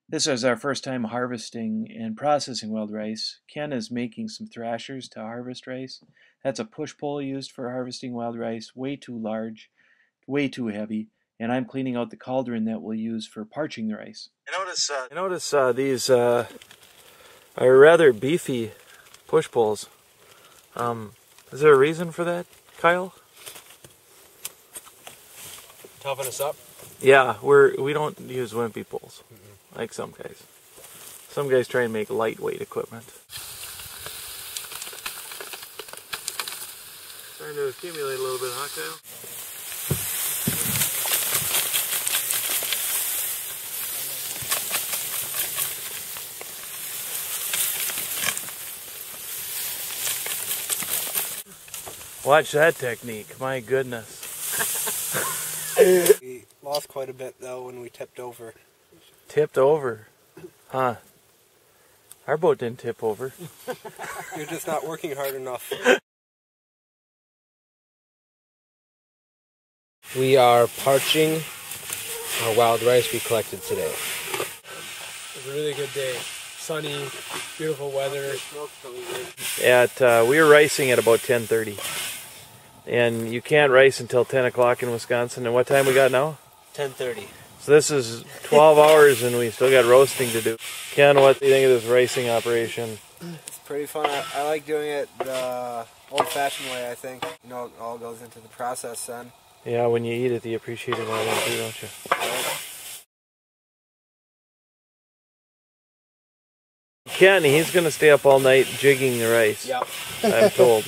This is our first time harvesting and processing wild rice. Ken is making some thrashers to harvest rice. That's a push pole used for harvesting wild rice, way too large, way too heavy. And I'm cleaning out the cauldron that we'll use for parching the rice. I notice these are rather beefy push poles. Is there a reason for that, Kyle? Toughen us up? Yeah, we don't use wimpy poles like some guys. Some guys try and make lightweight equipment. Starting to accumulate a little bit, huh, Kyle? Watch that technique, my goodness. We lost quite a bit though when we tipped over. Tipped over? Huh. Our boat didn't tip over. You're just not working hard enough. We are parching our wild rice we collected today. It was a really good day. Sunny, beautiful weather. We were ricing at about 10:30. And you can't rice until 10 o'clock in Wisconsin. And what time we got now? 10:30. So this is 12 hours and we still got roasting to do. Ken, what do you think of this ricing operation? It's pretty fun. I like doing it the old-fashioned way, I think. You know, it all goes into the process then. Yeah, when you eat it, you appreciate it more than too, don't you? Ken, he's going to stay up all night jigging the rice. Yep. I'm told.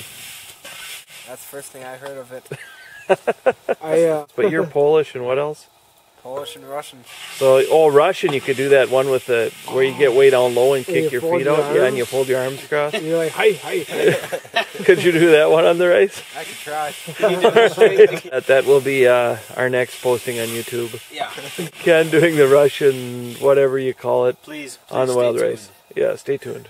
That's the first thing I heard of it. But you're Polish and what else? Polish and Russian. So, Russian, you could do that one with the where you get way down low and kick your feet out. Yeah, and you fold your arms across. And you're like, hi, hi. Could you do that one on the rice? I could try. That will be our next posting on YouTube. Yeah. Ken doing the Russian, whatever you call it, Please on the wild stay rice. tuned. Yeah, stay tuned.